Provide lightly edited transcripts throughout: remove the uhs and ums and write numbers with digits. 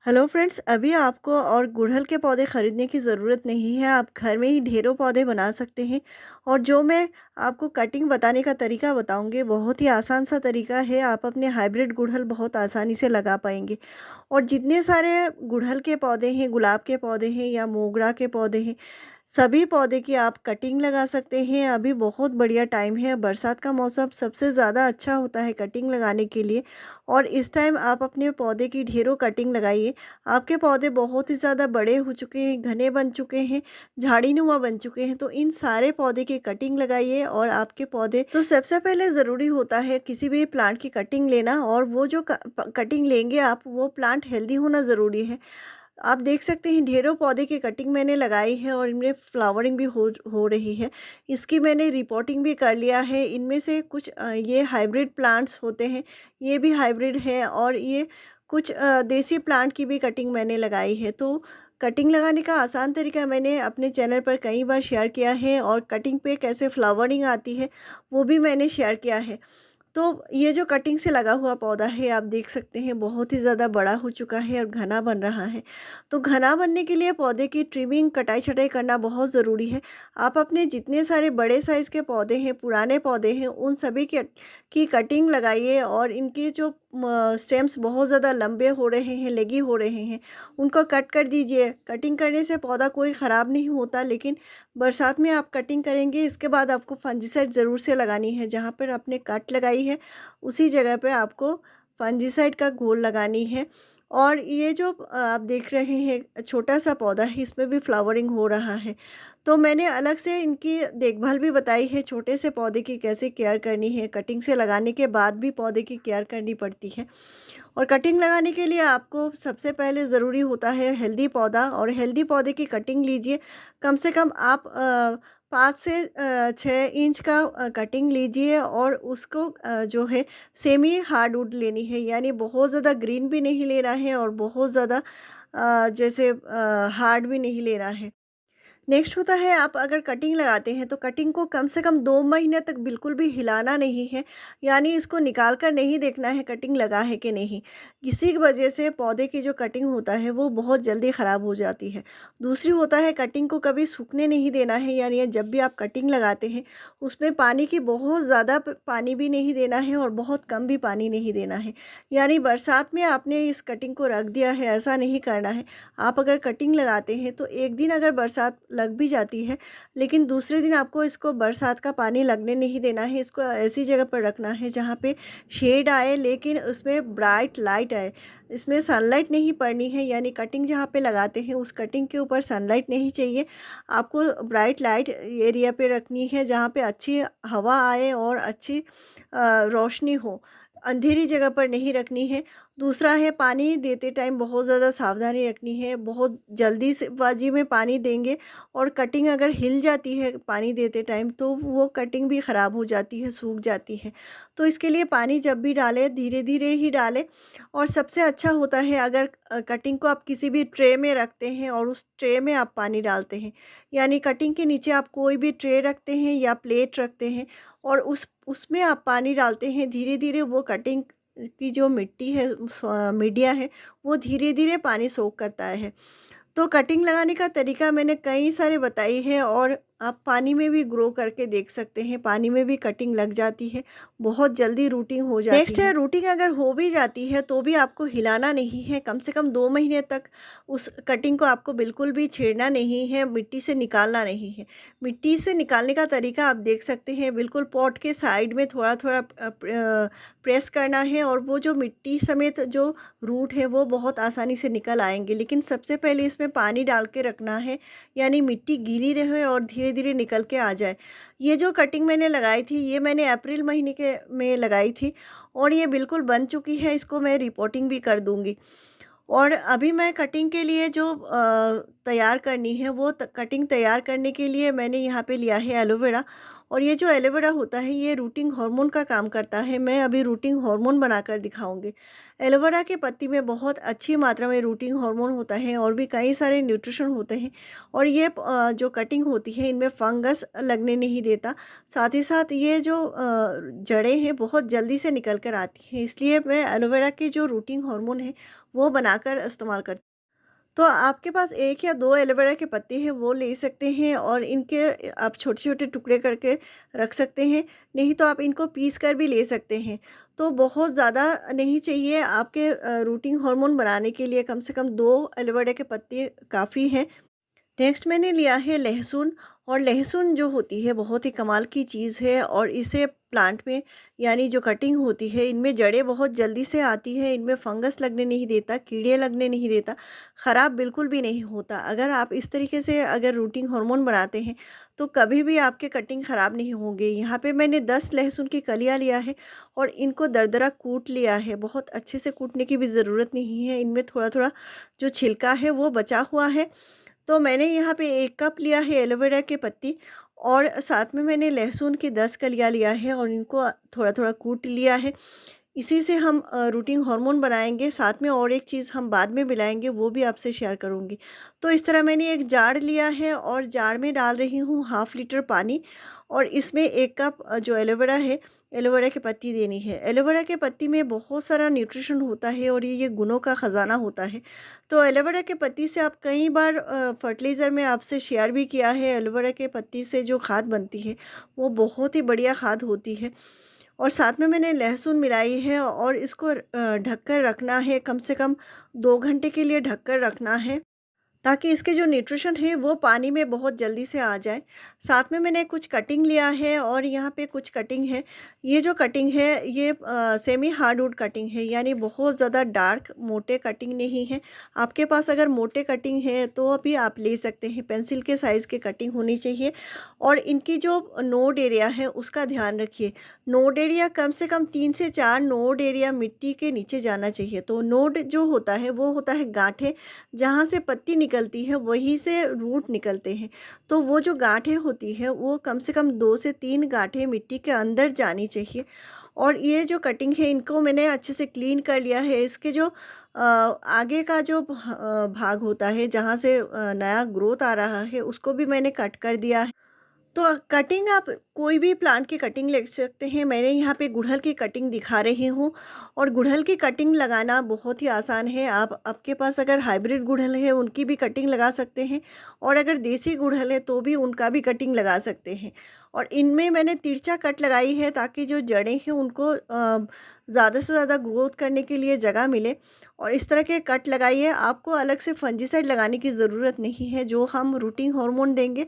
Hello friends, अभी आपको और गुड़हल के पौधे ख़रीदने की ज़रूरत नहीं है। आप घर में ही ढेरों पौधे बना सकते हैं। और जो मैं आपको कटिंग बताने का तरीका बताऊंगी, बहुत ही आसान सा तरीका है। आप अपने हाइब्रिड गुड़हल बहुत आसानी से लगा पाएंगे। और जितने सारे गुड़हल के पौधे हैं, गुलाब के पौधे हैं या मोगरा के पौधे हैं, सभी पौधे की आप कटिंग लगा सकते हैं। अभी बहुत बढ़िया टाइम है, बरसात का मौसम सबसे ज़्यादा अच्छा होता है कटिंग लगाने के लिए। और इस टाइम आप अपने पौधे की ढेरों कटिंग लगाइए। आपके पौधे बहुत ही ज़्यादा बड़े हो चुके हैं, घने बन चुके हैं, झाड़ीनुमा बन चुके हैं, तो इन सारे पौधे की कटिंग लगाइए। और आपके पौधे तो सबसे पहले ज़रूरी होता है किसी भी प्लांट की कटिंग लेना, और वो जो कटिंग लेंगे आप, वो प्लांट हेल्दी होना ज़रूरी है। आप देख सकते हैं ढेरों पौधे की कटिंग मैंने लगाई है और इनमें फ्लावरिंग भी हो रही है। इसकी मैंने रिपोर्टिंग भी कर लिया है। इनमें से कुछ ये हाइब्रिड प्लांट्स होते हैं, ये भी हाइब्रिड है। और ये कुछ देसी प्लांट की भी कटिंग मैंने लगाई है। तो कटिंग लगाने का आसान तरीका मैंने अपने चैनल पर कई बार शेयर किया है, और कटिंग पे कैसे फ्लावरिंग आती है वो भी मैंने शेयर किया है। तो ये जो कटिंग से लगा हुआ पौधा है, आप देख सकते हैं बहुत ही ज़्यादा बड़ा हो चुका है और घना बन रहा है। तो घना बनने के लिए पौधे की ट्रिमिंग, कटाई छटाई करना बहुत ज़रूरी है। आप अपने जितने सारे बड़े साइज़ के पौधे हैं, पुराने पौधे हैं, उन सभी के की कटिंग लगाइए। और इनके जो स्टेम्स बहुत ज़्यादा लंबे हो रहे हैं, लेगी हो रहे हैं, उनको कट कर दीजिए। कटिंग करने से पौधा कोई ख़राब नहीं होता, लेकिन बरसात में आप कटिंग करेंगे, इसके बाद आपको फंजीसाइड ज़रूर से लगानी है। जहाँ पर आपने कट लगाई है, उसी जगह पे आपको फंजीसाइड का घोल लगानी है। और ये जो आप देख रहे हैं छोटा सा पौधा है, इसमें भी फ्लावरिंग हो रहा है। तो मैंने अलग से इनकी देखभाल भी बताई है, छोटे से पौधे की कैसे केयर करनी है। कटिंग से लगाने के बाद भी पौधे की केयर करनी पड़ती है। और कटिंग लगाने के लिए आपको सबसे पहले ज़रूरी होता है हेल्दी पौधा, और हेल्दी पौधे की कटिंग लीजिए। कम से कम आप 5 से 6 इंच का कटिंग लीजिए। और उसको जो है सेमी हार्डवुड लेनी है, यानी बहुत ज़्यादा ग्रीन भी नहीं लेना है और बहुत ज़्यादा जैसे हार्ड भी नहीं लेना है। नेक्स्ट होता है, आप अगर कटिंग लगाते हैं तो कटिंग को कम से कम 2 महीने तक बिल्कुल भी हिलाना नहीं है। यानी इसको निकाल कर नहीं देखना है कटिंग लगा है कि नहीं। किसी की वजह से पौधे की जो कटिंग होता है वो बहुत जल्दी ख़राब हो जाती है। दूसरी होता है, कटिंग को कभी सूखने नहीं देना है। यानी जब भी आप कटिंग लगाते हैं, उसमें पानी की बहुत ज़्यादा पानी भी नहीं देना है और बहुत कम भी पानी नहीं देना है। यानी बरसात में आपने इस कटिंग को रख दिया है, ऐसा नहीं करना है। आप अगर कटिंग लगाते हैं तो एक दिन अगर बरसात लग भी जाती है, लेकिन दूसरे दिन आपको इसको बरसात का पानी लगने नहीं देना है। इसको ऐसी जगह पर रखना है जहाँ पे शेड आए, लेकिन उसमें ब्राइट लाइट आए। इसमें सनलाइट नहीं पड़नी है, यानी कटिंग जहाँ पे लगाते हैं उस कटिंग के ऊपर सनलाइट नहीं चाहिए। आपको ब्राइट लाइट एरिया पे रखनी है, जहाँ पे अच्छी हवा आए और अच्छी रोशनी हो। अंधेरी जगह पर नहीं रखनी है। दूसरा है, पानी देते टाइम बहुत ज़्यादा सावधानी रखनी है। बहुत जल्दी से बाजी में पानी देंगे और कटिंग अगर हिल जाती है पानी देते टाइम, तो वो कटिंग भी ख़राब हो जाती है, सूख जाती है। तो इसके लिए पानी जब भी डालें, धीरे-धीरे ही डालें। और सबसे अच्छा होता है अगर कटिंग को आप किसी भी ट्रे में रखते हैं और उस ट्रे में आप पानी डालते हैं। यानी कटिंग के नीचे आप कोई भी ट्रे रखते हैं या प्लेट रखते हैं, और उसमें आप पानी डालते हैं। धीरे-धीरे वो कटिंग की जो मिट्टी है, मीडिया है, वो धीरे-धीरे पानी सोख करता है। तो कटिंग लगाने का तरीका मैंने कई सारे बताई है, और आप पानी में भी ग्रो करके देख सकते हैं। पानी में भी कटिंग लग जाती है, बहुत जल्दी रूटिंग हो जाती नेक्स्ट है, रूटिंग अगर हो भी जाती है तो भी आपको हिलाना नहीं है। कम से कम 2 महीने तक उस कटिंग को आपको बिल्कुल भी छेड़ना नहीं है, मिट्टी से निकालना नहीं है। मिट्टी से निकालने का तरीका आप देख सकते हैं, बिल्कुल पॉट के साइड में थोड़ा-थोड़ा प्रेस करना है, और वो जो मिट्टी समेत जो रूट है वो बहुत आसानी से निकल आएँगे। लेकिन सबसे पहले इसमें पानी डाल के रखना है, यानी मिट्टी गीली रहे और धीरे-धीरे निकल के आ जाए। ये जो कटिंग मैंने लगाई थी, ये मैंने अप्रैल महीने के में लगाई थी, और ये बिल्कुल बन चुकी है। इसको मैं रिपोर्टिंग भी कर दूँगी। और अभी मैं कटिंग के लिए जो तैयार करनी है, वो कटिंग तैयार करने के लिए मैंने यहाँ पे लिया है एलोवेरा। और ये जो एलोवेरा होता है ये रूटिंग हार्मोन का काम करता है। मैं अभी रूटिंग हार्मोन बनाकर दिखाऊँगी। एलोवेरा के पत्ती में बहुत अच्छी मात्रा में रूटिंग हार्मोन होता है और भी कई सारे न्यूट्रिशन होते हैं और ये जो कटिंग होती है इनमें फंगस लगने नहीं देता। साथ ही साथ ये जो जड़ें हैं बहुत जल्दी से निकल कर आती हैं, इसलिए मैं एलोवेरा के जो रूटिंग हार्मोन है वो बनाकर इस्तेमाल करती हूँ। तो आपके पास 1 या 2 एलोवेरा के पत्ते हैं वो ले सकते हैं और इनके आप छोटे-छोटे टुकड़े करके रख सकते हैं, नहीं तो आप इनको पीस कर भी ले सकते हैं। तो बहुत ज़्यादा नहीं चाहिए आपके रूटिंग हार्मोन बनाने के लिए कम से कम 2 एलोवेरा के पत्ते काफ़ी हैं। नेक्स्ट मैंने लिया है लहसुन। और लहसुन जो होती है बहुत ही कमाल की चीज़ है और इसे प्लांट में यानी जो कटिंग होती है इनमें जड़ें बहुत जल्दी से आती है, इनमें फंगस लगने नहीं देता, कीड़े लगने नहीं देता, ख़राब बिल्कुल भी नहीं होता। अगर आप इस तरीके से अगर रूटिंग हार्मोन बनाते हैं तो कभी भी आपके कटिंग ख़राब नहीं होंगे। यहाँ पे मैंने 10 लहसुन की कलियाँ लिया है और इनको दरदरा कूट लिया है। बहुत अच्छे से कूटने की भी ज़रूरत नहीं है, इनमें थोड़ा थोड़ा जो छिलका है वो बचा हुआ है। तो मैंने यहाँ पे 1 कप लिया है एलोवेरा की पत्ती और साथ में मैंने लहसुन की 10 कलियाँ लिया है और इनको थोड़ा-थोड़ा कूट लिया है। इसी से हम रूटिंग हार्मोन बनाएँगे, साथ में और एक चीज़ हम बाद में मिलाएँगे वो भी आपसे शेयर करूँगी। तो इस तरह मैंने एक जार लिया है और जार में डाल रही हूँ हाफ़ लीटर पानी और इसमें 1 कप जो एलोवेरा है, एलोवेरा की पत्ती देनी है। एलोवेरा की पत्ती में बहुत सारा न्यूट्रिशन होता है और ये गुणों का ख़ज़ाना होता है। तो एलोवेरा के पत्ती से आप कई बार फर्टिलाइज़र में आपसे शेयर भी किया है, एलोवेरा के पत्ती से जो खाद बनती है, वो बहुत ही बढ़िया खाद होती है। और साथ में मैंने लहसुन मिलाई है और इसको ढक कर रखना है, कम से कम 2 घंटे के लिए ढक कर रखना है। ताकि इसके जो न्यूट्रिशन है वो पानी में बहुत जल्दी से आ जाए। साथ में मैंने कुछ कटिंग लिया है और यहाँ पे कुछ कटिंग है। ये जो कटिंग है ये सेमी हार्डवुड कटिंग है, यानी बहुत ज़्यादा डार्क मोटे कटिंग नहीं है। आपके पास अगर मोटे कटिंग है तो भी आप ले सकते हैं, पेंसिल के साइज़ की कटिंग होनी चाहिए। और इनकी जो नोड एरिया है उसका ध्यान रखिए। नोड एरिया कम से कम 3 से 4 नोड एरिया मिट्टी के नीचे जाना चाहिए। तो नोड जो होता है वो होता है गाँठें, जहाँ से पत्ती निकलती है वहीं से रूट निकलते हैं। तो वो जो गाँठें होती है वो कम से कम 2 से 3 गाँठें मिट्टी के अंदर जानी चाहिए। और ये जो कटिंग है इनको मैंने अच्छे से क्लीन कर लिया है। इसके जो आगे का जो भाग होता है जहाँ से नया ग्रोथ आ रहा है उसको भी मैंने कट कर दिया है। तो कटिंग आप कोई भी प्लांट की कटिंग ले सकते हैं। मैंने यहाँ पे गुड़हल की कटिंग दिखा रही हूँ और गुड़हल की कटिंग लगाना बहुत ही आसान है। आप आपके पास अगर हाइब्रिड गुड़हल है उनकी भी कटिंग लगा सकते हैं और अगर देसी गुड़हल है तो भी उनका भी कटिंग लगा सकते हैं। और इनमें मैंने तिरछा कट लगाई है ताकि जो जड़ें हैं उनको ज़्यादा से ज़्यादा ग्रोथ करने के लिए जगह मिले। और इस तरह के कट लगाइए। आपको अलग से फंजीसाइड लगाने की ज़रूरत नहीं है, जो हम रूटिंग हार्मोन देंगे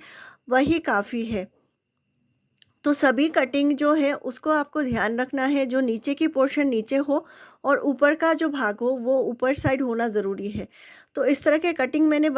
वही काफ़ी है। तो सभी कटिंग जो है उसको आपको ध्यान रखना है, जो नीचे की पोर्शन नीचे हो और ऊपर का जो भाग हो वो ऊपर साइड होना ज़रूरी है। तो इस तरह के कटिंग मैंने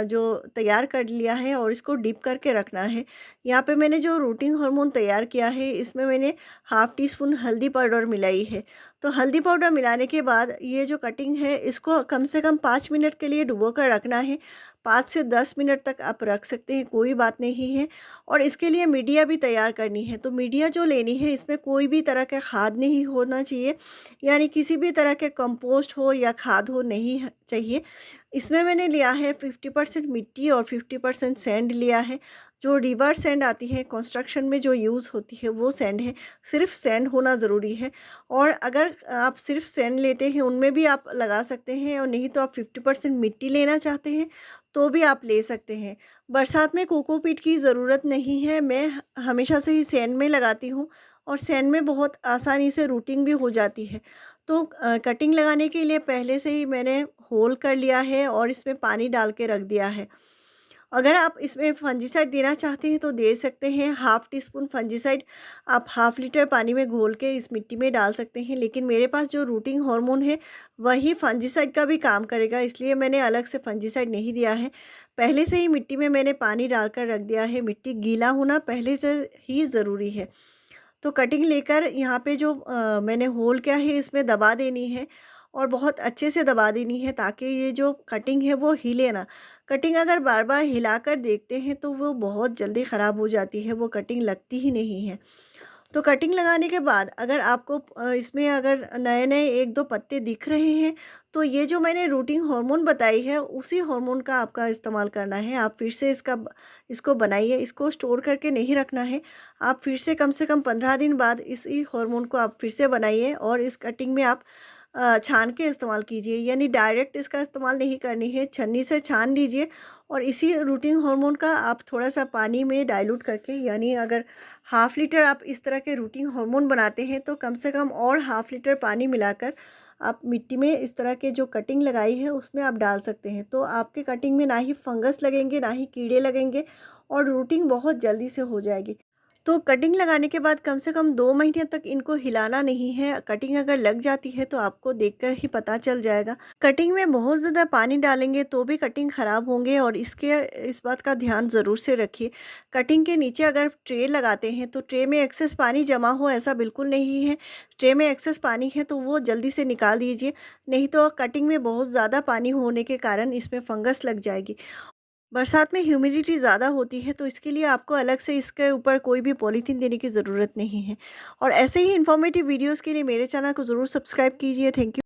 जो तैयार कर लिया है और इसको डीप करके रखना है। यहाँ पे मैंने जो रूटिंग हार्मोन तैयार किया है इसमें मैंने हाफ़ टी स्पून हल्दी पाउडर मिलाई है। तो हल्दी पाउडर मिलाने के बाद ये जो कटिंग है इसको कम से कम 5 मिनट के लिए डुबो कर रखना है। 5 से 10 मिनट तक आप रख सकते हैं, कोई बात नहीं है। और इसके लिए मीडिया भी तैयार करनी है। तो मीडिया जो लेनी है इसमें कोई भी तरह का खाद नहीं होना चाहिए, यानी किसी भी तरह के कंपोस्ट हो या खाद हो नहीं चाहिए। इसमें मैंने लिया है 50% मिट्टी और 50% सैंड लिया है। जो रिवर सैंड आती है कंस्ट्रक्शन में जो यूज़ होती है वो सैंड है। सिर्फ सैंड होना ज़रूरी है। और अगर आप सिर्फ सैंड लेते हैं उनमें भी आप लगा सकते हैं और नहीं तो आप 50% मिट्टी लेना चाहते हैं तो भी आप ले सकते हैं। बरसात में कोकोपीट की ज़रूरत नहीं है। मैं हमेशा से ही सैंड में लगाती हूँ और सैंड में बहुत आसानी से रूटिंग भी हो जाती है। तो कटिंग लगाने के लिए पहले से ही मैंने होल कर लिया है और इसमें पानी डाल के रख दिया है। अगर आप इसमें फंजीसाइड देना चाहते हैं तो दे सकते हैं। हाफ़ टी स्पून फंजीसाइड आप हाफ़ लीटर पानी में घोल के इस मिट्टी में डाल सकते हैं। लेकिन मेरे पास जो रूटिंग हार्मोन है वही फंजीसाइड का भी काम करेगा, इसलिए मैंने अलग से फंजीसाइड नहीं दिया है। पहले से ही मिट्टी में मैंने पानी डालकर रख दिया है। मिट्टी गीला होना पहले से ही ज़रूरी है। तो कटिंग लेकर यहाँ पे जो मैंने होल किया है इसमें दबा देनी है और बहुत अच्छे से दबा देनी है ताकि ये जो कटिंग है वो हिले ना। कटिंग अगर बार-बार हिलाकर देखते हैं तो वो बहुत जल्दी ख़राब हो जाती है, वो कटिंग लगती ही नहीं है। तो कटिंग लगाने के बाद अगर आपको इसमें अगर नए-नए 1-2 पत्ते दिख रहे हैं, तो ये जो मैंने रूटिंग हार्मोन बताई है, उसी हार्मोन का आपका इस्तेमाल करना है। आप फिर से इसको बनाइए, इसको स्टोर करके नहीं रखना है। आप फिर से कम 15 दिन बाद इसी हार्मोन को आप फिर से बनाइए और इस कटिंग में आप छान के इस्तेमाल कीजिए, यानी डायरेक्ट इसका इस्तेमाल नहीं करनी है, छन्नी से छान लीजिए और इसी रूटिंग हार्मोन का आप थोड़ा-सा पानी में डाइल्यूट करके, यानी अगर हाफ़ लीटर आप इस तरह के रूटिंग हार्मोन बनाते हैं तो कम से कम और हाफ़ लीटर पानी मिलाकर आप मिट्टी में इस तरह के जो कटिंग लगाई है उसमें आप डाल सकते हैं। तो आपके कटिंग में ना ही फंगस लगेंगे, ना ही कीड़े लगेंगे और रूटिंग बहुत जल्दी से हो जाएगी। तो कटिंग लगाने के बाद कम से कम 2 महीने तक इनको हिलाना नहीं है। कटिंग अगर लग जाती है तो आपको देखकर ही पता चल जाएगा। कटिंग में बहुत ज़्यादा पानी डालेंगे तो भी कटिंग ख़राब होंगे और इस बात का ध्यान ज़रूर से रखिए। कटिंग के नीचे अगर ट्रे लगाते हैं तो ट्रे में एक्सेस पानी जमा हो ऐसा बिल्कुल नहीं है। ट्रे में एक्सेस पानी है तो वो जल्दी से निकाल दीजिए, नहीं तो कटिंग में बहुत ज़्यादा पानी होने के कारण इसमें फंगस लग जाएगी। बरसात में ह्यूमिडिटी ज़्यादा होती है तो इसके लिए आपको अलग से इसके ऊपर कोई भी पॉलीथीन देने की ज़रूरत नहीं है। और ऐसे ही इन्फॉर्मेटिव वीडियोज़ के लिए मेरे चैनल को ज़रूर सब्सक्राइब कीजिए। Thank you.